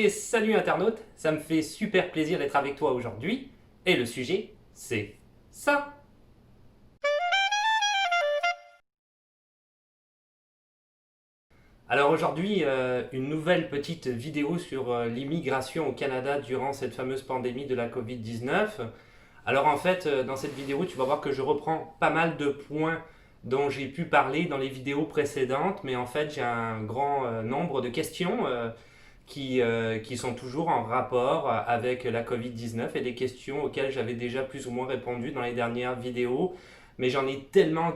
Et salut internaute, ça me fait super plaisir d'être avec toi aujourd'hui. Et le sujet, c'est ça. Alors aujourd'hui, une nouvelle petite vidéo sur l'immigration au Canada durant cette fameuse pandémie de la Covid-19. Alors en fait, dans cette vidéo, tu vas voir que je reprends pas mal de points dont j'ai pu parler dans les vidéos précédentes, mais en fait j'ai un grand nombre de questions qui sont toujours en rapport avec la Covid-19 et des questions auxquelles j'avais déjà plus ou moins répondu dans les dernières vidéos. Mais j'en ai tellement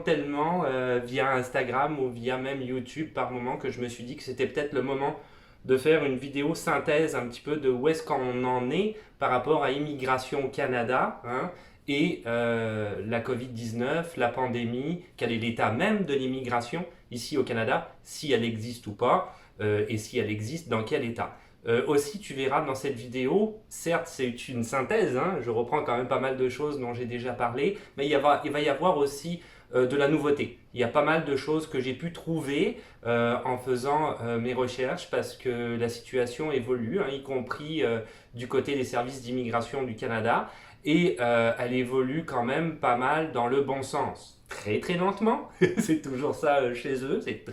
via Instagram ou via même YouTube par moment que je me suis dit que c'était peut-être le moment de faire une vidéo synthèse un petit peu de où est-ce qu'on en est par rapport à immigration au Canada, hein, et la Covid-19, la pandémie, quel est l'état même de l'immigration ici au Canada, si elle existe ou pas, et si elle existe, dans quel état. Aussi, tu verras dans cette vidéo, certes c'est une synthèse, hein, je reprends quand même pas mal de choses dont j'ai déjà parlé, mais il va y avoir aussi de la nouveauté. Il y a pas mal de choses que j'ai pu trouver en faisant mes recherches parce que la situation évolue, hein, y compris du côté des services d'immigration du Canada, et elle évolue quand même pas mal dans le bon sens. Très lentement, c'est toujours ça chez eux, c'est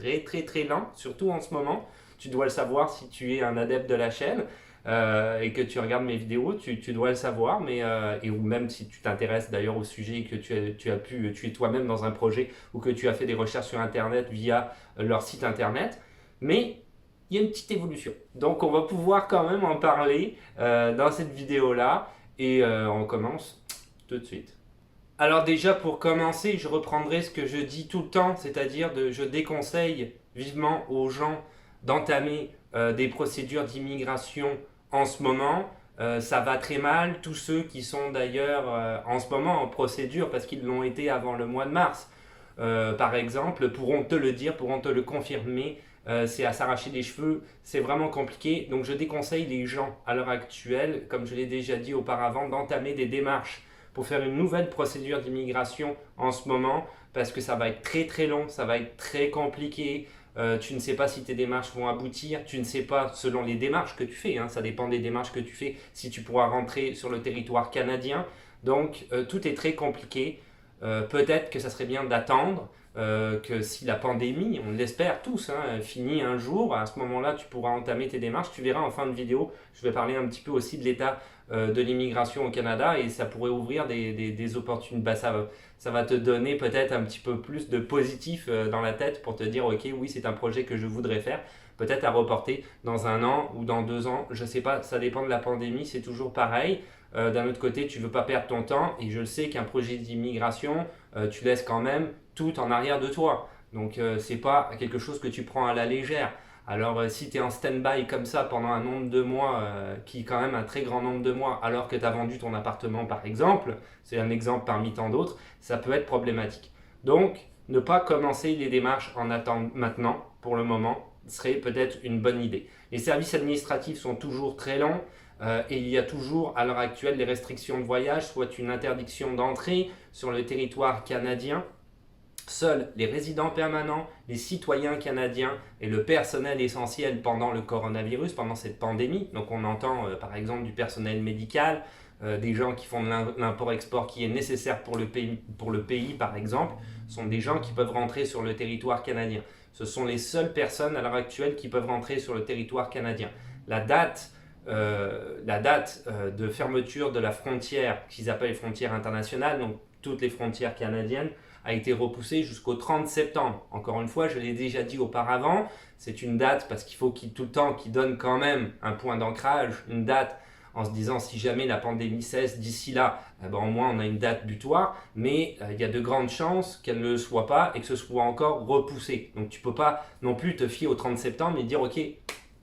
très lent, surtout en ce moment. Tu dois le savoir si tu es un adepte de la chaîne et que tu regardes mes vidéos, tu dois le savoir, ou même si tu t'intéresses d'ailleurs au sujet et que tu es toi-même dans un projet ou que tu as fait des recherches sur Internet via leur site Internet. Mais il y a une petite évolution. Donc on va pouvoir quand même en parler dans cette vidéo-là et on commence tout de suite. Alors déjà pour commencer, je reprendrai ce que je dis tout le temps, c'est-à-dire je déconseille vivement aux gens d'entamer des procédures d'immigration en ce moment. Ça va très mal, tous ceux qui sont d'ailleurs en ce moment en procédure parce qu'ils l'ont été avant le mois de mars, par exemple, pourront te le dire, pourront te le confirmer. C'est à s'arracher les cheveux, c'est vraiment compliqué. Donc je déconseille les gens à l'heure actuelle, comme je l'ai déjà dit auparavant, d'entamer des démarches pour faire une nouvelle procédure d'immigration en ce moment parce que ça va être très long, ça va être très compliqué. Tu ne sais pas si tes démarches vont aboutir, tu ne sais pas selon les démarches que tu fais, hein, ça dépend des démarches que tu fais, si tu pourras rentrer sur le territoire canadien. Donc tout est très compliqué. Peut-être que ça serait bien d'attendre que si la pandémie, on l'espère tous, hein, finit un jour, à ce moment-là, tu pourras entamer tes démarches. Tu verras en fin de vidéo, je vais parler un petit peu aussi de l'état de l'immigration au Canada et ça pourrait ouvrir des opportunités. Ça va te donner peut-être un petit peu plus de positif dans la tête pour te dire ok, oui, c'est un projet que je voudrais faire. Peut-être à reporter dans un an ou dans 2 ans, je ne sais pas, ça dépend de la pandémie, c'est toujours pareil. D'un autre côté, tu ne veux pas perdre ton temps et je le sais qu'un projet d'immigration, tu laisses quand même tout en arrière de toi. Donc c'est pas quelque chose que tu prends à la légère. Alors si tu es en stand-by comme ça pendant un nombre de mois, qui est quand même un très grand nombre de mois, alors que tu as vendu ton appartement par exemple, c'est un exemple parmi tant d'autres, ça peut être problématique. Donc ne pas commencer les démarches en attendant maintenant, pour le moment, serait peut-être une bonne idée. Les services administratifs sont toujours très longs. Et il y a toujours à l'heure actuelle des restrictions de voyage, soit une interdiction d'entrée sur le territoire canadien. Seuls les résidents permanents, les citoyens canadiens et le personnel essentiel pendant le coronavirus, pendant cette pandémie, donc on entend par exemple du personnel médical, des gens qui font de l'import-export qui est nécessaire pour le pays par exemple, sont des gens qui peuvent rentrer sur le territoire canadien. Ce sont les seules personnes à l'heure actuelle qui peuvent rentrer sur le territoire canadien. La date de fermeture de la frontière, qu'ils appellent les frontières internationales, donc toutes les frontières canadiennes, a été repoussée jusqu'au 30 septembre. Encore une fois, je l'ai déjà dit auparavant, c'est une date parce qu'il faut tout le temps qu'il donne quand même un point d'ancrage, une date en se disant si jamais la pandémie cesse d'ici là, au moins on a une date butoir, mais il y a de grandes chances qu'elle ne le soit pas et que ce soit encore repoussé. Donc tu ne peux pas non plus te fier au 30 septembre et dire ok,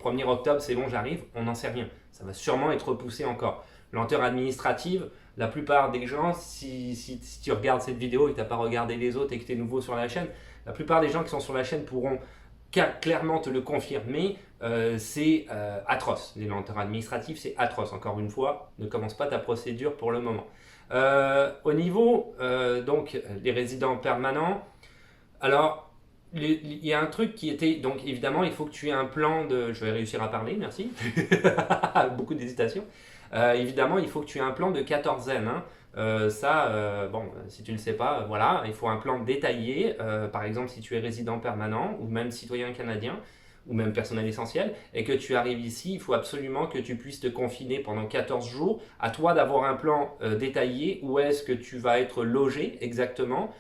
1er octobre c'est bon j'arrive, on n'en sait rien. Ça va sûrement être repoussé encore. Lenteur administrative, la plupart des gens, si tu regardes cette vidéo et que tu n'as pas regardé les autres et que tu es nouveau sur la chaîne, la plupart des gens qui sont sur la chaîne pourront clairement te le confirmer, c'est atroce. Les lenteurs administratives, c'est atroce. Encore une fois, ne commence pas ta procédure pour le moment. Au niveau, donc, des résidents permanents, alors, il y a un truc qui était, donc évidemment, il faut que tu aies un plan de, je vais réussir à parler, merci, beaucoup d'hésitation. Évidemment, il faut que tu aies un plan de quatorzaine, hein. Bon, si tu ne le sais pas, voilà, il faut un plan détaillé. Par exemple, si tu es résident permanent ou même citoyen canadien ou même personnel essentiel et que tu arrives ici, il faut absolument que tu puisses te confiner pendant 14 jours. À toi d'avoir un plan détaillé, où est-ce que tu vas être logé exactement,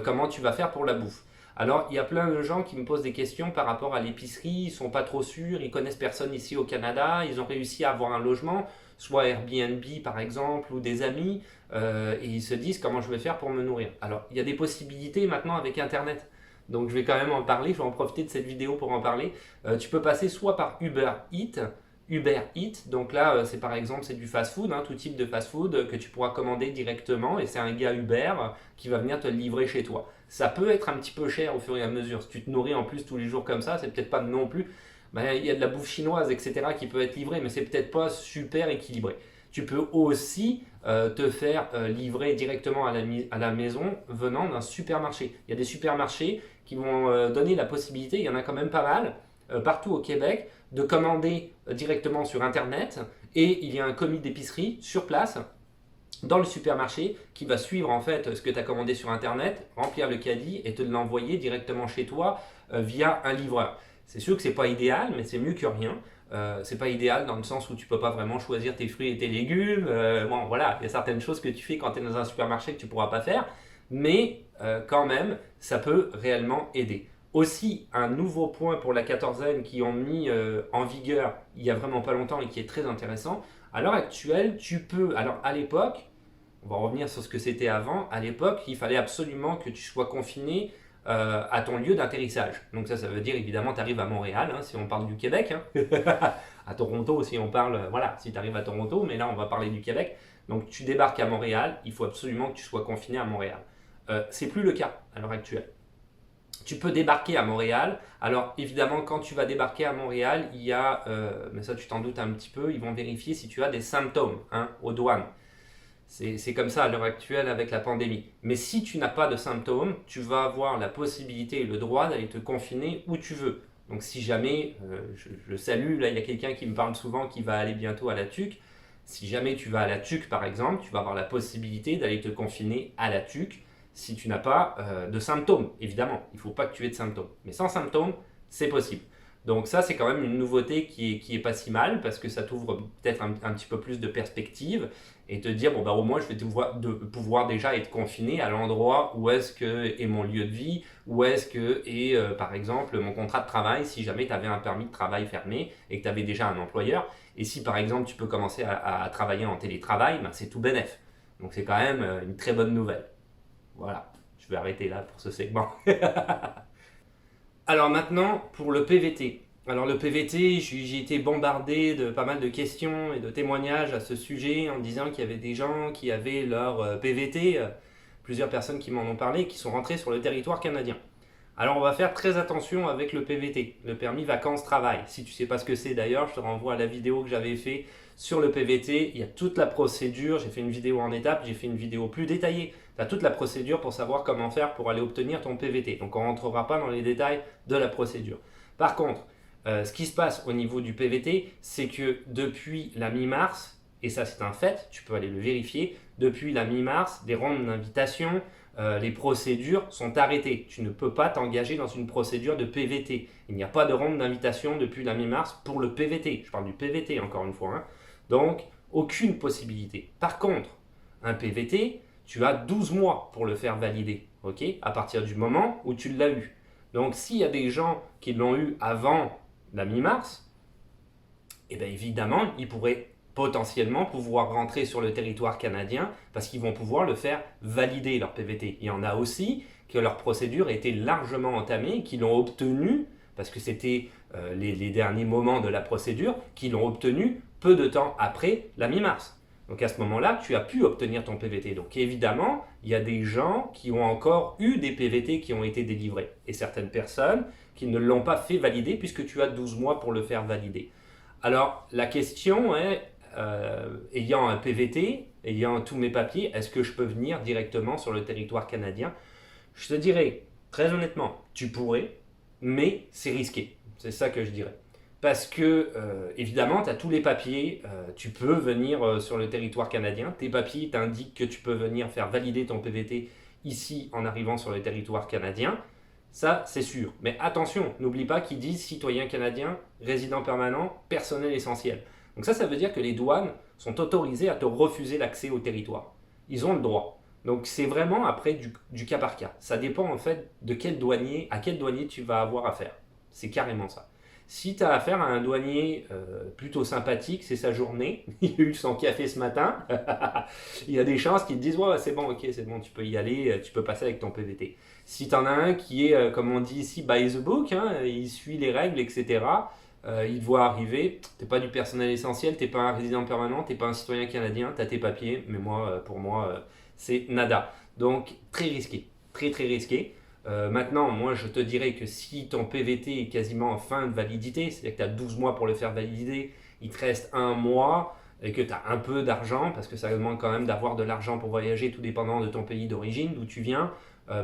comment tu vas faire pour la bouffe. Alors, il y a plein de gens qui me posent des questions par rapport à l'épicerie, ils sont pas trop sûrs, ils connaissent personne ici au Canada, ils ont réussi à avoir un logement, soit Airbnb par exemple, ou des amis, et ils se disent comment je vais faire pour me nourrir. Alors, il y a des possibilités maintenant avec Internet. Donc, je vais quand même en parler, je vais en profiter de cette vidéo pour en parler. Tu peux passer soit par Uber Eats, donc là c'est par exemple c'est du fast-food, hein, tout type de fast-food que tu pourras commander directement et c'est un gars Uber qui va venir te le livrer chez toi. Ça peut être un petit peu cher au fur et à mesure. Si tu te nourris en plus tous les jours comme ça, c'est peut-être pas non plus. Ben, il y a de la bouffe chinoise, etc. qui peut être livrée, mais c'est peut-être pas super équilibré. Tu peux aussi te faire livrer directement à la maison venant d'un supermarché. Il y a des supermarchés qui vont donner la possibilité, il y en a quand même pas mal, partout au Québec, de commander directement sur Internet et il y a un commis d'épicerie sur place dans le supermarché qui va suivre en fait ce que tu as commandé sur Internet, remplir le caddie et te l'envoyer directement chez toi via un livreur. C'est sûr que c'est pas idéal, mais c'est mieux que rien. C'est pas idéal dans le sens où tu peux pas vraiment choisir tes fruits et tes légumes. Bon, voilà, il y a certaines choses que tu fais quand tu es dans un supermarché que tu pourras pas faire, mais quand même, ça peut réellement aider. Aussi, un nouveau point pour la quatorzaine qui ont mis en vigueur il y a vraiment pas longtemps et qui est très intéressant. À l'heure actuelle, tu peux. Alors, à l'époque, on va revenir sur ce que c'était avant. À l'époque, il fallait absolument que tu sois confiné à ton lieu d'atterrissage. Donc ça veut dire évidemment tu arrives à Montréal, hein, si on parle du Québec. Hein. À Toronto, si on parle, voilà, si tu arrives à Toronto, mais là on va parler du Québec. Donc tu débarques à Montréal, il faut absolument que tu sois confiné à Montréal. C'est plus le cas à l'heure actuelle. Tu peux débarquer à Montréal. Alors évidemment, quand tu vas débarquer à Montréal, il y a, mais ça tu t'en doutes un petit peu, ils vont vérifier si tu as des symptômes, hein, aux douanes. C'est comme ça à l'heure actuelle avec la pandémie. Mais si tu n'as pas de symptômes, tu vas avoir la possibilité et le droit d'aller te confiner où tu veux. Donc si jamais, je salue, là il y a quelqu'un qui me parle souvent qui va aller bientôt à la TUC. Si jamais tu vas à la TUC par exemple, tu vas avoir la possibilité d'aller te confiner à la TUC si tu n'as pas de symptômes. Évidemment, il ne faut pas que tu aies de symptômes. Mais sans symptômes, c'est possible. Donc ça, c'est quand même une nouveauté qui est pas si mal parce que ça t'ouvre peut-être un petit peu plus de perspective et te dire, bon, bah, au moins, je vais pouvoir déjà être confiné à l'endroit où est-ce que est mon lieu de vie, où est-ce que est, par exemple, mon contrat de travail si jamais tu avais un permis de travail fermé et que tu avais déjà un employeur. Et si, par exemple, tu peux commencer à travailler en télétravail, ben, c'est tout bénef. Donc c'est quand même une très bonne nouvelle. Voilà, je vais arrêter là pour ce segment. Alors maintenant, pour le PVT. Alors le PVT, j'ai été bombardé de pas mal de questions et de témoignages à ce sujet en disant qu'il y avait des gens qui avaient leur PVT, plusieurs personnes qui m'en ont parlé, qui sont rentrées sur le territoire canadien. Alors on va faire très attention avec le PVT, le permis vacances-travail. Si tu ne sais pas ce que c'est d'ailleurs, je te renvoie à la vidéo que j'avais fait sur le PVT. Il y a toute la procédure, j'ai fait une vidéo en étapes, j'ai fait une vidéo plus détaillée. Tu as toute la procédure pour savoir comment faire pour aller obtenir ton PVT. Donc on ne rentrera pas dans les détails de la procédure. Par contre, ce qui se passe au niveau du PVT, c'est que depuis la mi-mars, et ça c'est un fait, tu peux aller le vérifier, depuis la mi-mars, des rondes d'invitation, les procédures sont arrêtées. Tu ne peux pas t'engager dans une procédure de PVT. Il n'y a pas de ronde d'invitation depuis la mi-mars pour le PVT. Je parle du PVT encore une fois. Hein. Donc, aucune possibilité. Par contre, un PVT, tu as 12 mois pour le faire valider, okay, à partir du moment où tu l'as eu. Donc, s'il y a des gens qui l'ont eu avant la mi-mars, eh bien évidemment, ils pourraient potentiellement pouvoir rentrer sur le territoire canadien parce qu'ils vont pouvoir le faire valider leur PVT. Il y en a aussi que leur procédure a été largement entamée, qui l'ont obtenu, parce que c'était les derniers moments de la procédure, qui l'ont obtenu peu de temps après la mi-mars. Donc à ce moment-là, tu as pu obtenir ton PVT. Donc évidemment, il y a des gens qui ont encore eu des PVT qui ont été délivrés. Et certaines personnes qui ne l'ont pas fait valider puisque tu as 12 mois pour le faire valider. Alors la question est, ayant un PVT, ayant tous mes papiers, est-ce que je peux venir directement sur le territoire canadien? Je te dirais, Très honnêtement, tu pourrais, mais c'est risqué. C'est ça que je dirais. Parce que, évidemment, tu as tous les papiers, tu peux venir sur le territoire canadien. Tes papiers t'indiquent que tu peux venir faire valider ton PVT ici en arrivant sur le territoire canadien. Ça, c'est sûr. Mais attention, n'oublie pas qu'ils disent citoyen canadien, résident permanent, personnel essentiel. Donc ça veut dire que les douanes sont autorisées à te refuser l'accès au territoire. Ils ont le droit. Donc c'est vraiment après du cas par cas. Ça dépend en fait de quel douanier, à quel douanier tu vas avoir affaire. C'est carrément ça. Si tu as affaire à un douanier plutôt sympathique, c'est sa journée, il a eu son café ce matin, il y a des chances qu'ils te disent ouais, c'est bon, ok, c'est bon, tu peux y aller, tu peux passer avec ton PVT. Si tu en as un qui est, comme on dit ici, by the book, hein, il suit les règles, etc., il te voit arriver, tu n'es pas du personnel essentiel, tu n'es pas un résident permanent, tu n'es pas un citoyen canadien, tu as tes papiers, mais moi, pour moi, c'est nada. Donc très risqué, très très risqué. Maintenant, moi je te dirais que si ton PVT est quasiment en fin de validité, c'est-à-dire que tu as 12 mois pour le faire valider, il te reste un mois et que tu as un peu d'argent, parce que ça demande quand même d'avoir de l'argent pour voyager, tout dépendant de ton pays d'origine, d'où tu viens,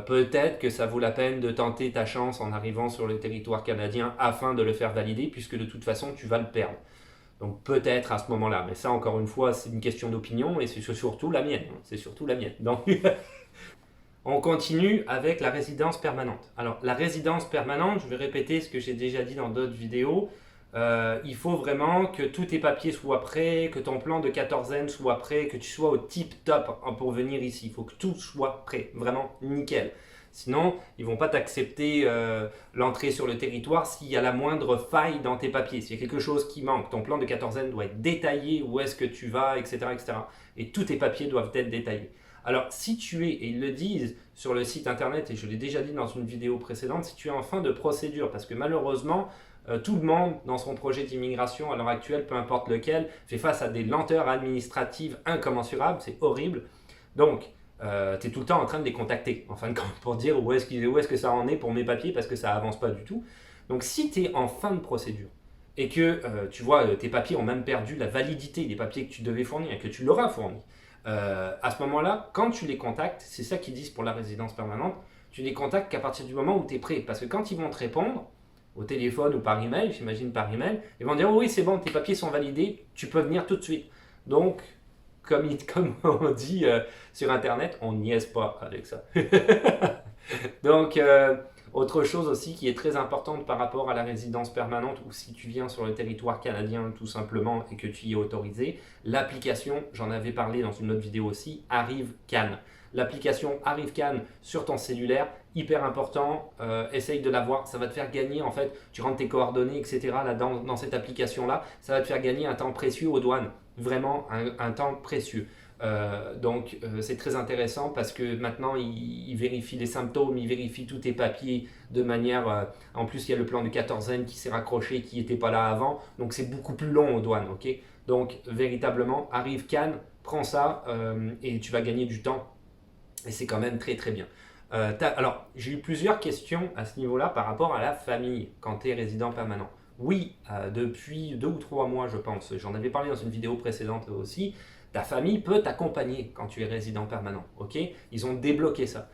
peut-être que ça vaut la peine de tenter ta chance en arrivant sur le territoire canadien afin de le faire valider, puisque de toute façon tu vas le perdre. Donc peut-être à ce moment-là, mais ça encore une fois c'est une question d'opinion et c'est surtout la mienne. C'est surtout la mienne. Donc on continue avec la résidence permanente. Alors la résidence permanente, je vais répéter ce que j'ai déjà dit dans d'autres vidéos. Il faut vraiment que tous tes papiers soient prêts, que ton plan de quatorzaine soit prêt, que tu sois au tip top pour venir ici. Il faut que tout soit prêt, vraiment nickel. Sinon, ils ne vont pas t'accepter l'entrée sur le territoire s'il y a la moindre faille dans tes papiers. S'il y a quelque chose qui manque, ton plan de quatorzaine doit être détaillé, où est-ce que tu vas, etc., etc. Et tous tes papiers doivent être détaillés. Alors, si tu es, et ils le disent sur le site internet, et je l'ai déjà dit dans une vidéo précédente, si tu es en fin de procédure, parce que malheureusement, tout le monde dans son projet d'immigration à l'heure actuelle, peu importe lequel, fait face à des lenteurs administratives incommensurables, c'est horrible. Donc, tu es tout le temps en train de les contacter, en fin de compte, pour dire où est-ce que ça en est pour mes papiers, parce que ça avance pas du tout. Donc, si tu es en fin de procédure, et que tu vois, tes papiers ont même perdu la validité des papiers que tu devais fournir, et que tu l'auras fourni, à ce moment-là, quand tu les contactes, c'est ça qu'ils disent pour la résidence permanente, tu les contactes qu'à partir du moment où tu es prêt. Parce que quand ils vont te répondre, au téléphone ou par email, j'imagine par email, ils vont dire oh oui c'est bon, tes papiers sont validés, tu peux venir tout de suite. Donc, comme on dit sur internet, on niaise pas avec ça. Donc, autre chose aussi qui est très importante par rapport à la résidence permanente ou si tu viens sur le territoire canadien tout simplement et que tu y es autorisé, l'application, j'en avais parlé dans une autre vidéo aussi, Arrive Can. L'application Arrive Can sur ton cellulaire, hyper important, essaye de l'avoir, ça va te faire gagner en fait, tu rentres tes coordonnées etc. Là, dans cette application là, ça va te faire gagner un temps précieux aux douanes, vraiment un temps précieux. Donc c'est très intéressant parce que maintenant il vérifie les symptômes, il vérifie tous tes papiers de manière... en plus il y a le plan de quatorzaine qui s'est raccroché, qui n'était pas là avant, donc c'est beaucoup plus long aux douanes. Okay, donc véritablement, Arrive Can, prends ça et tu vas gagner du temps et c'est quand même très très bien. Alors j'ai eu plusieurs questions à ce niveau-là par rapport à la famille quand tu es résident permanent. Oui, depuis 2 ou 3 mois je pense, j'en avais parlé dans une vidéo précédente aussi. Ta famille peut t'accompagner quand tu es résident permanent, ok? Ils ont débloqué ça.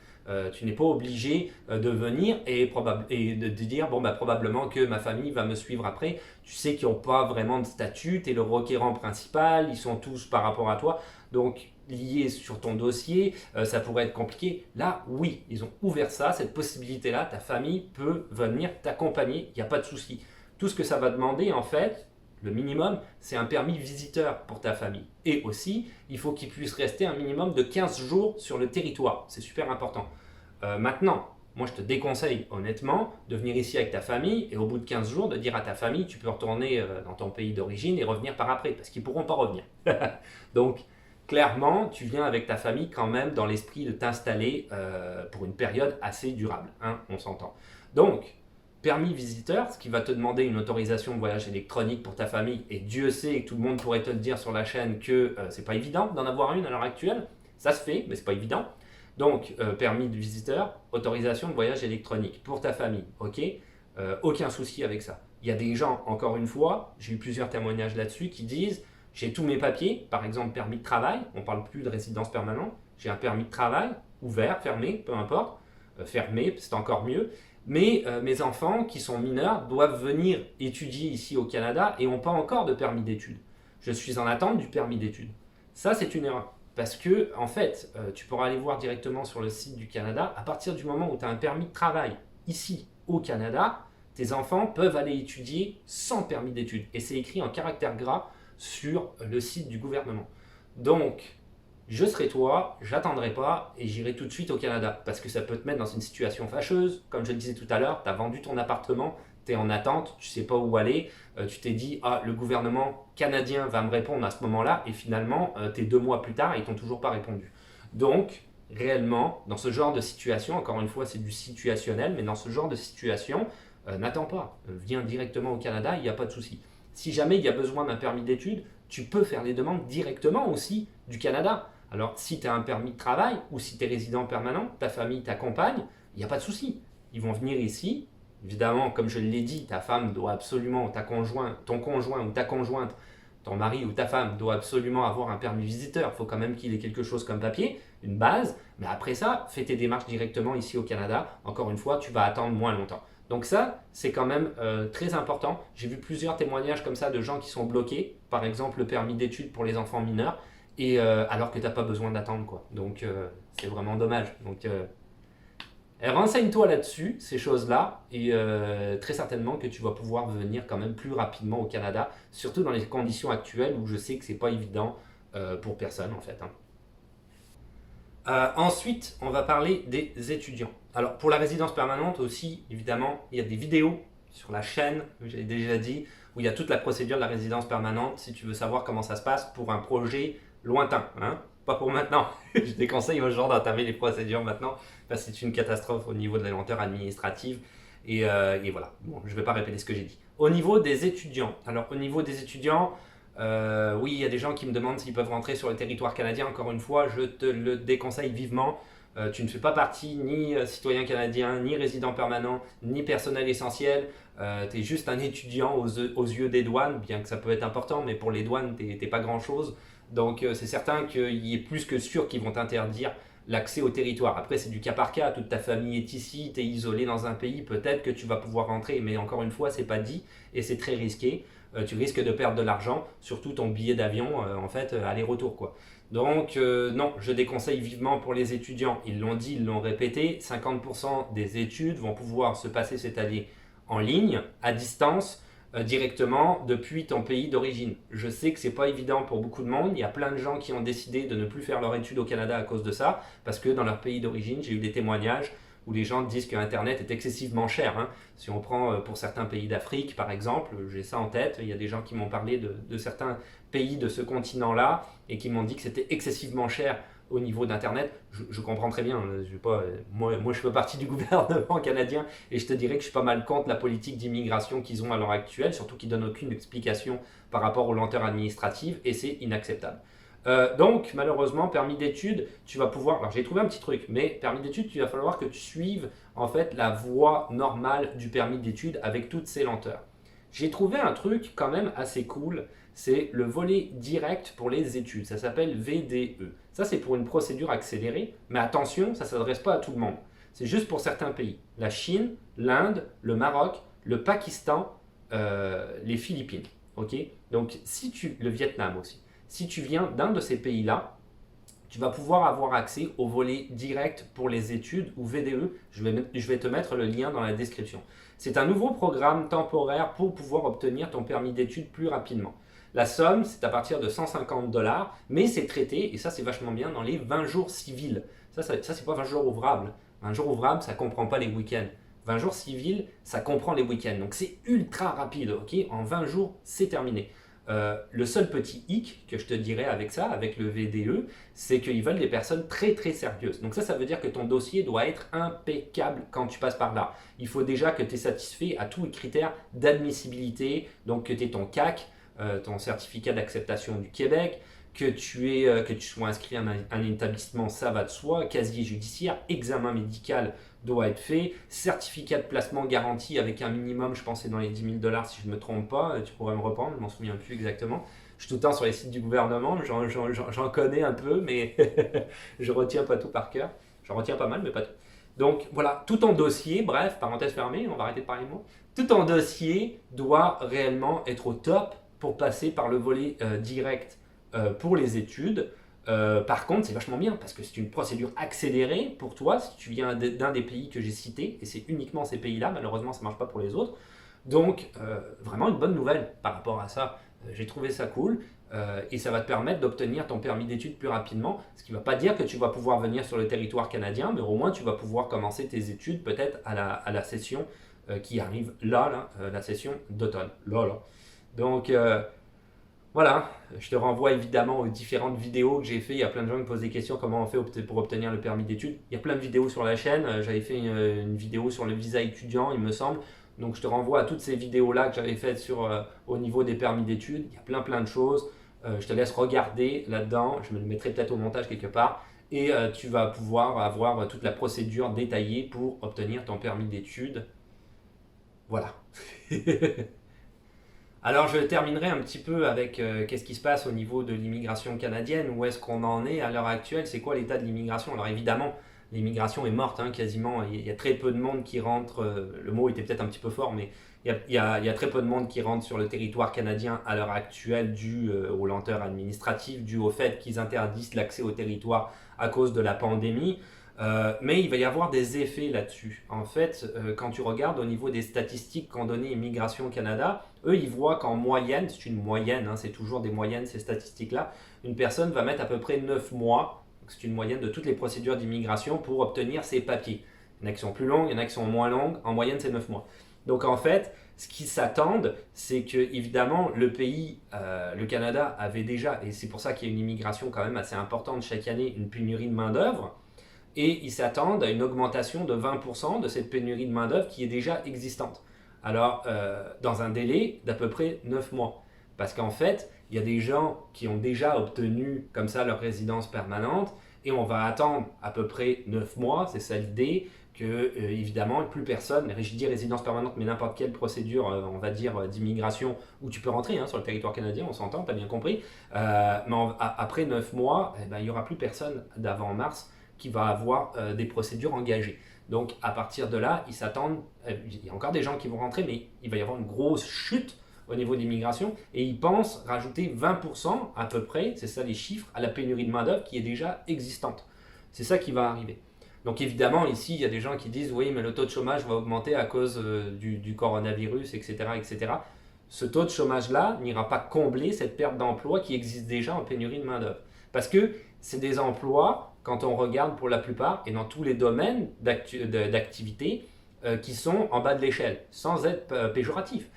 Tu n'es pas obligé de venir et de dire bon, bah, probablement que ma famille va me suivre après. Tu sais qu'ils n'ont pas vraiment de statut, tu es le requérant principal, ils sont tous par rapport à toi. Donc, liés sur ton dossier, ça pourrait être compliqué. Là, oui, ils ont ouvert ça, cette possibilité-là. Ta famille peut venir t'accompagner, il n'y a pas de souci. Tout ce que ça va demander, en fait, le minimum, c'est un permis visiteur pour ta famille. Et aussi, il faut qu'il puisse rester un minimum de 15 jours sur le territoire. C'est super important. Maintenant, moi je te déconseille honnêtement de venir ici avec ta famille et au bout de 15 jours de dire à ta famille tu peux retourner dans ton pays d'origine et revenir par après parce qu'ils ne pourront pas revenir. Donc, clairement, tu viens avec ta famille quand même dans l'esprit de t'installer pour une période assez durable. Hein, on s'entend. Donc, permis visiteur, ce qui va te demander une autorisation de voyage électronique pour ta famille, et Dieu sait que tout le monde pourrait te le dire sur la chaîne que c'est pas évident d'en avoir une à l'heure actuelle, ça se fait, mais c'est pas évident. Donc, permis de visiteur, autorisation de voyage électronique pour ta famille, ok? Aucun souci avec ça. Il y a des gens, encore une fois, j'ai eu plusieurs témoignages là-dessus, qui disent j'ai tous mes papiers, par exemple permis de travail, on parle plus de résidence permanente, j'ai un permis de travail, ouvert, fermé, peu importe. fermée, c'est encore mieux. Mais mes enfants qui sont mineurs doivent venir étudier ici au Canada et n'ont pas encore de permis d'études. Je suis en attente du permis d'études. Ça, c'est une erreur. Parce que, en fait, tu pourras aller voir directement sur le site du Canada, à partir du moment où tu as un permis de travail ici au Canada, tes enfants peuvent aller étudier sans permis d'études. Et c'est écrit en caractère gras sur le site du gouvernement. Donc, je serai toi, j'attendrai pas et j'irai tout de suite au Canada. Parce que ça peut te mettre dans une situation fâcheuse. Comme je le disais tout à l'heure, tu as vendu ton appartement, tu es en attente, tu sais pas où aller. Tu t'es dit, ah, le gouvernement canadien va me répondre à ce moment-là. Et finalement, tu es 2 mois plus tard et ils t'ont toujours pas répondu. Donc, réellement, dans ce genre de situation, encore une fois, c'est du situationnel, mais dans ce genre de situation, n'attends pas. Viens directement au Canada, il n'y a pas de souci. Si jamais il y a besoin d'un permis d'études, tu peux faire les demandes directement aussi du Canada. Alors, si tu as un permis de travail ou si tu es résident permanent, ta famille t'accompagne, il n'y a pas de souci. Ils vont venir ici. Évidemment, comme je l'ai dit, ta femme doit absolument, ton conjoint ou ta conjointe, ton mari ou ta femme doit absolument avoir un permis visiteur. Il faut quand même qu'il ait quelque chose comme papier, une base. Mais après ça, fais tes démarches directement ici au Canada. Encore une fois, tu vas attendre moins longtemps. Donc ça, c'est quand même très important. J'ai vu plusieurs témoignages comme ça de gens qui sont bloqués. Par exemple, le permis d'études pour les enfants mineurs. Et alors que tu n'as pas besoin d'attendre, quoi. Donc c'est vraiment dommage. Donc renseigne-toi là-dessus, ces choses-là, et très certainement que tu vas pouvoir venir quand même plus rapidement au Canada, surtout dans les conditions actuelles où je sais que c'est pas évident pour personne en fait. Ensuite, on va parler des étudiants. Alors pour la résidence permanente aussi, évidemment, il y a des vidéos sur la chaîne, j'avais déjà dit, où il y a toute la procédure de la résidence permanente si tu veux savoir comment ça se passe pour un projet lointain, hein, pas pour maintenant. Je déconseille aux gens d'entamer les procédures maintenant parce que c'est une catastrophe au niveau de la lenteur administrative et voilà. Bon, je ne vais pas répéter ce que j'ai dit. Au niveau des étudiants, alors au niveau des étudiants, oui, il y a des gens qui me demandent s'ils peuvent rentrer sur le territoire canadien. Encore une fois, je te le déconseille vivement. Tu ne fais pas partie ni citoyen canadien, ni résident permanent, ni personnel essentiel. Tu es juste un étudiant aux yeux des douanes, bien que ça peut être important, mais pour les douanes, tu n'es pas grand-chose. Donc c'est certain qu'il est plus que sûr qu'ils vont t'interdire l'accès au territoire. Après, c'est du cas par cas. Toute ta famille est ici, tu es isolé dans un pays, peut-être que tu vas pouvoir rentrer, mais encore une fois, c'est pas dit et c'est très risqué. Tu risques de perdre de l'argent, surtout ton billet d'avion, en fait, aller-retour, quoi. Donc non, je déconseille vivement pour les étudiants. Ils l'ont dit, ils l'ont répété, 50% des études vont pouvoir se passer cette année en ligne, à distance, directement depuis ton pays d'origine. Je sais que c'est pas évident pour beaucoup de monde. Il y a plein de gens qui ont décidé de ne plus faire leur étude au Canada à cause de ça, parce que dans leur pays d'origine, j'ai eu des témoignages où les gens disent que Internet est excessivement cher. Hein. Si on prend pour certains pays d'Afrique, par exemple, j'ai ça en tête, il y a des gens qui m'ont parlé de certains pays de ce continent-là et qui m'ont dit que c'était excessivement cher au niveau d'Internet. Je comprends très bien. Moi, je fais partie du gouvernement canadien et je te dirais que je suis pas mal contre la politique d'immigration qu'ils ont à l'heure actuelle, surtout qu'ils ne donnent aucune explication par rapport aux lenteurs administratives et c'est inacceptable. Donc, malheureusement, permis d'études, tu vas pouvoir. Alors, j'ai trouvé un petit truc, mais permis d'études, il va falloir que tu suives en fait la voie normale du permis d'études avec toutes ces lenteurs. J'ai trouvé un truc quand même assez cool, c'est le volet direct pour les études. Ça s'appelle VDE. Ça, c'est pour une procédure accélérée, mais attention, ça ne s'adresse pas à tout le monde. C'est juste pour certains pays. La Chine, l'Inde, le Maroc, le Pakistan, les Philippines. Ok. Donc, le Vietnam aussi. Si tu viens d'un de ces pays-là, tu vas pouvoir avoir accès au volet direct pour les études ou VDE. Je vais te mettre le lien dans la description. C'est un nouveau programme temporaire pour pouvoir obtenir ton permis d'études plus rapidement. La somme, c'est à partir de 150 $, mais c'est traité, et ça c'est vachement bien, dans les 20 jours civils. Ça c'est pas 20 jours ouvrables. 20 jours ouvrables, ça ne comprend pas les week-ends. 20 jours civils, ça comprend les week-ends. Donc c'est ultra rapide, ok. En 20 jours, c'est terminé. Le seul petit hic que je te dirais avec ça, avec le VDE, c'est qu'ils veulent des personnes très très sérieuses. Donc ça veut dire que ton dossier doit être impeccable quand tu passes par là. Il faut déjà que tu es satisfait à tous les critères d'admissibilité, donc que tu aies ton CAC, ton certificat d'acceptation du Québec, que tu sois inscrit à un établissement, ça va de soi, casier judiciaire, examen médical doit être fait, certificat de placement garanti avec un minimum, je pense c'est dans les 10 000 $ si je ne me trompe pas, tu pourrais me reprendre, je ne m'en souviens plus exactement. Je suis tout le temps sur les sites du gouvernement, j'en connais un peu, mais je ne retiens pas tout par cœur. J'en retiens pas mal, mais pas tout. Donc voilà, tout ton dossier, bref, parenthèse fermée, on va arrêter de parler de moi. Tout ton dossier doit réellement être au top pour passer par le volet direct pour les études. Par contre, c'est vachement bien parce que c'est une procédure accélérée pour toi si tu viens d'un des pays que j'ai cités, et c'est uniquement ces pays-là, malheureusement ça ne marche pas pour les autres. Donc, vraiment une bonne nouvelle par rapport à ça. J'ai trouvé ça cool et ça va te permettre d'obtenir ton permis d'études plus rapidement. Ce qui ne va pas dire que tu vas pouvoir venir sur le territoire canadien, mais au moins tu vas pouvoir commencer tes études peut-être à la session qui arrive là, la session d'automne. Là. Donc, voilà, je te renvoie évidemment aux différentes vidéos que j'ai fait. Il y a plein de gens qui me posent des questions comment on fait pour obtenir le permis d'études. Il y a plein de vidéos sur la chaîne. J'avais fait une vidéo sur le visa étudiant, il me semble. Donc je te renvoie à toutes ces vidéos-là que j'avais faites au niveau des permis d'études. Il y a plein de choses. Je te laisse regarder là-dedans. Je me le mettrai peut-être au montage quelque part. Et tu vas pouvoir avoir toute la procédure détaillée pour obtenir ton permis d'études. Voilà. Alors je terminerai un petit peu avec qu'est-ce qui se passe au niveau de l'immigration canadienne, où est-ce qu'on en est à l'heure actuelle, c'est quoi l'état de l'immigration. Alors évidemment, l'immigration est morte quasiment, il y a très peu de monde qui rentre, le mot était peut-être un petit peu fort, mais il y a très peu de monde qui rentre sur le territoire canadien à l'heure actuelle dû aux lenteurs administratives, dû au fait qu'ils interdisent l'accès au territoire à cause de la pandémie. Mais il va y avoir des effets là-dessus. En fait, quand tu regardes au niveau des statistiques qu'ont donné Immigration Canada, eux, ils voient qu'en moyenne, c'est une moyenne, c'est toujours des moyennes ces statistiques-là, une personne va mettre à peu près 9 mois, c'est une moyenne de toutes les procédures d'immigration pour obtenir ses papiers. Il y en a qui sont plus longues, il y en a qui sont moins longues, en moyenne c'est 9 mois. Donc en fait, ce qu'ils s'attendent, c'est que évidemment le pays, le Canada avait déjà, et c'est pour ça qu'il y a une immigration quand même assez importante chaque année, une pénurie de main-d'œuvre. Et ils s'attendent à une augmentation de 20% de cette pénurie de main-d'œuvre qui est déjà existante. Alors, dans un délai d'à peu près 9 mois. Parce qu'en fait, il y a des gens qui ont déjà obtenu comme ça leur résidence permanente et on va attendre à peu près 9 mois, c'est ça l'idée, que évidemment plus personne, je dis résidence permanente, mais n'importe quelle procédure, on va dire, d'immigration où tu peux rentrer sur le territoire canadien, on s'entend, tu as bien compris. Mais après 9 mois, il n'y aura plus personne d'avant mars qui va avoir des procédures engagées. Donc à partir de là, ils s'attendent, il y a encore des gens qui vont rentrer, mais il va y avoir une grosse chute au niveau de l'immigration et ils pensent rajouter 20% à peu près, c'est ça les chiffres, à la pénurie de main-d'œuvre qui est déjà existante. C'est ça qui va arriver. Donc évidemment, ici, il y a des gens qui disent oui, mais le taux de chômage va augmenter à cause du coronavirus, etc., etc. Ce taux de chômage-là n'ira pas combler cette perte d'emploi qui existe déjà en pénurie de main-d'œuvre. Parce que c'est des emplois, quand on regarde pour la plupart, et dans tous les domaines d'activité, qui sont en bas de l'échelle, sans être péjoratif.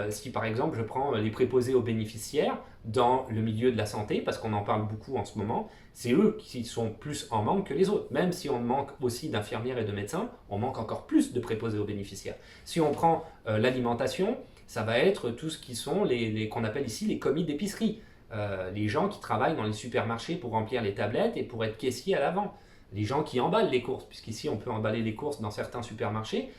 Si par exemple je prends les préposés aux bénéficiaires dans le milieu de la santé, parce qu'on en parle beaucoup en ce moment, c'est eux qui sont plus en manque que les autres. Même si on manque aussi d'infirmières et de médecins, on manque encore plus de préposés aux bénéficiaires. Si on prend l'alimentation, ça va être tout ce qui sont qu'on appelle ici les commis d'épicerie. Les gens qui travaillent dans les supermarchés pour remplir les tablettes et pour être caissier à l'avant. Les gens qui emballent les courses, puisqu'ici on peut emballer les courses dans certains supermarchés,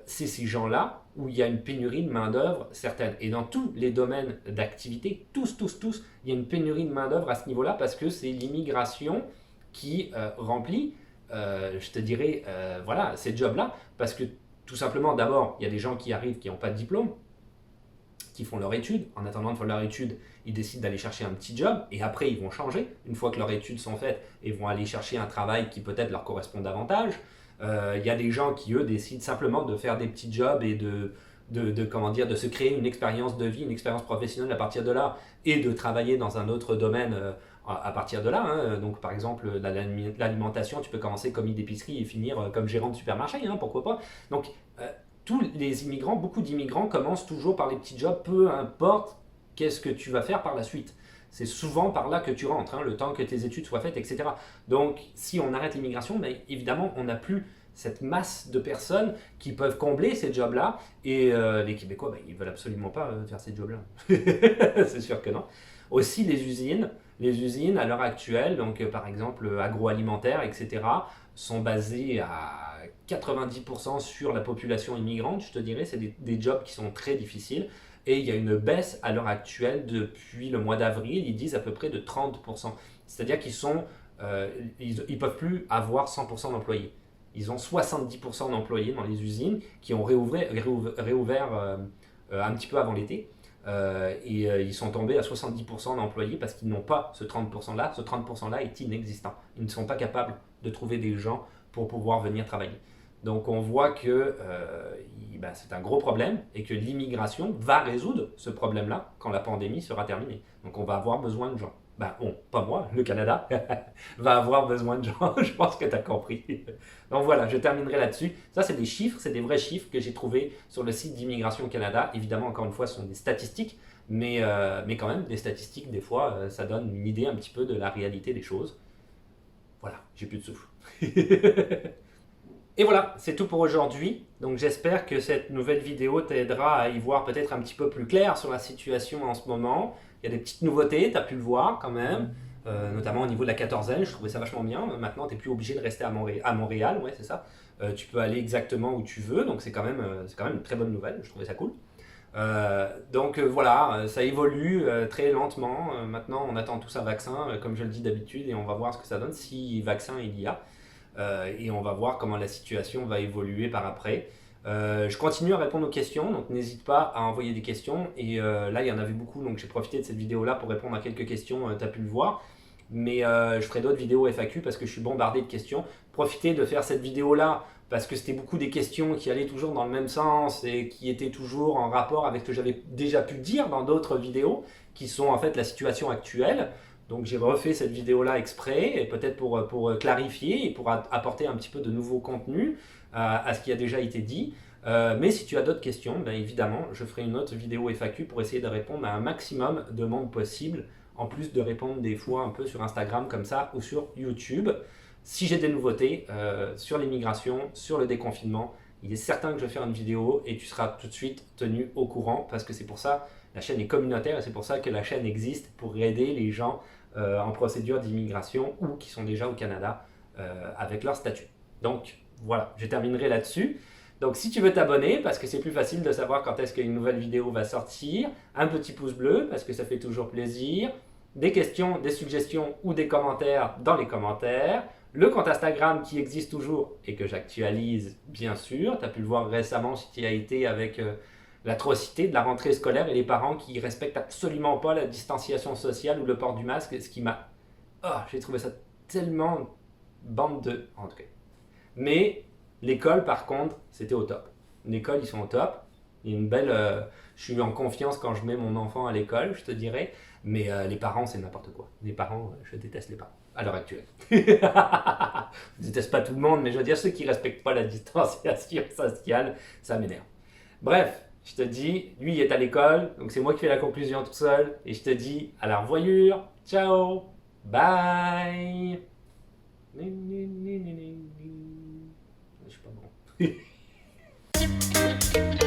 c'est ces gens-là où il y a une pénurie de main-d'œuvre certaine. Et dans tous les domaines d'activité, tous, il y a une pénurie de main-d'œuvre à ce niveau-là parce que c'est l'immigration qui remplit, je te dirais, voilà, ces jobs-là. Parce que tout simplement, d'abord, il y a des gens qui arrivent qui n'ont pas de diplôme, qui font leur étude. En attendant de faire leur étude, ils décident d'aller chercher un petit job et après ils vont changer. Une fois que leurs études sont faites, ils vont aller chercher un travail qui peut-être leur correspond davantage. Il y a des gens qui, eux, décident simplement de faire des petits jobs et de se créer une expérience de vie, une expérience professionnelle à partir de là et de travailler dans un autre domaine à partir de là. Donc, par exemple, l'alimentation, tu peux commencer commis d'épicerie et finir comme gérant de supermarché, pourquoi pas. Donc, tous les immigrants, beaucoup d'immigrants commencent toujours par les petits jobs, peu importe qu'est-ce que tu vas faire par la suite. C'est souvent par là que tu rentres, le temps que tes études soient faites, etc. Donc, si on arrête l'immigration, mais évidemment, on n'a plus cette masse de personnes qui peuvent combler ces jobs-là. Et les Québécois, ils ne veulent absolument pas faire ces jobs-là. C'est sûr que non. Aussi, les usines à l'heure actuelle, donc par exemple agroalimentaires, etc., sont basées à 90% sur la population immigrante, je te dirais. C'est des jobs qui sont très difficiles. Et il y a une baisse à l'heure actuelle depuis le mois d'avril, ils disent à peu près de 30%. C'est-à-dire qu'ils ne peuvent plus avoir 100% d'employés. ils ont 70% d'employés dans les usines qui ont réouvert un petit peu avant l'été. Ils sont tombés à 70% d'employés parce qu'ils n'ont pas ce 30%-là. Ce 30%-là est inexistant. Ils ne sont pas capables de trouver des gens pour pouvoir venir travailler. Donc on voit que c'est un gros problème et que l'immigration va résoudre ce problème-là quand la pandémie sera terminée. Donc on va avoir besoin de gens. Pas moi, le Canada va avoir besoin de gens, je pense que tu as compris. Donc voilà, je terminerai là-dessus. Ça, c'est des chiffres, c'est des vrais chiffres que j'ai trouvés sur le site d'Immigration Canada. Évidemment, encore une fois, ce sont des statistiques, mais quand même, des statistiques, des fois, ça donne une idée un petit peu de la réalité des choses. Voilà, j'ai plus de souffle. Et voilà, c'est tout pour aujourd'hui. Donc j'espère que cette nouvelle vidéo t'aidera à y voir peut-être un petit peu plus clair sur la situation en ce moment. Il y a des petites nouveautés, tu as pu le voir quand même, notamment au niveau de la quatorzaine, je trouvais ça vachement bien. Maintenant, tu n'es plus obligé de rester à Montréal, ouais, c'est ça. Tu peux aller exactement où tu veux, donc c'est quand même une très bonne nouvelle, je trouvais ça cool. Voilà, ça évolue très lentement. Maintenant, on attend tous un vaccin, comme je le dis d'habitude, et on va voir ce que ça donne, si vaccin il y a. Et on va voir comment la situation va évoluer par après. Je continue à répondre aux questions, donc n'hésite pas à envoyer des questions. Et là, il y en avait beaucoup, donc j'ai profité de cette vidéo-là pour répondre à quelques questions, tu as pu le voir. Mais je ferai d'autres vidéos FAQ parce que je suis bombardé de questions. Profitez de faire cette vidéo-là parce que c'était beaucoup des questions qui allaient toujours dans le même sens et qui étaient toujours en rapport avec ce que j'avais déjà pu dire dans d'autres vidéos, qui sont en fait la situation actuelle. Donc j'ai refait cette vidéo-là exprès, et peut-être pour clarifier et pour apporter un petit peu de nouveau contenu à ce qui a déjà été dit. Mais si tu as d'autres questions, bien évidemment, je ferai une autre vidéo FAQ pour essayer de répondre à un maximum de monde possible, en plus de répondre des fois un peu sur Instagram comme ça ou sur YouTube. Si j'ai des nouveautés sur l'immigration, sur le déconfinement, il est certain que je vais faire une vidéo et tu seras tout de suite tenu au courant parce que c'est pour ça, la chaîne est communautaire et c'est pour ça que la chaîne existe pour aider les gens en procédure d'immigration ou qui sont déjà au Canada avec leur statut. Donc voilà, je terminerai là-dessus. Donc si tu veux t'abonner, parce que c'est plus facile de savoir quand est-ce qu'une nouvelle vidéo va sortir, un petit pouce bleu, parce que ça fait toujours plaisir, des questions, des suggestions ou des commentaires dans les commentaires, le compte Instagram qui existe toujours et que j'actualise bien sûr, tu as pu le voir récemment si tu y as été avec l'atrocité de la rentrée scolaire et les parents qui respectent absolument pas la distanciation sociale ou le port du masque, ce qui m'a... Oh, j'ai trouvé ça tellement bande de... En tout cas. Mais l'école, par contre, c'était au top. L'école, ils sont au top. Il y a une belle... je suis en confiance quand je mets mon enfant à l'école, je te dirais. Mais les parents, c'est n'importe quoi. Les parents, je déteste les parents, à l'heure actuelle. Je déteste pas tout le monde, mais je veux dire, ceux qui respectent pas la distanciation sociale, ça m'énerve. Bref, je te dis, lui, il est à l'école, donc c'est moi qui fais la conclusion tout seul. Et je te dis, à la revoyure. Ciao. Bye. Je suis pas bon.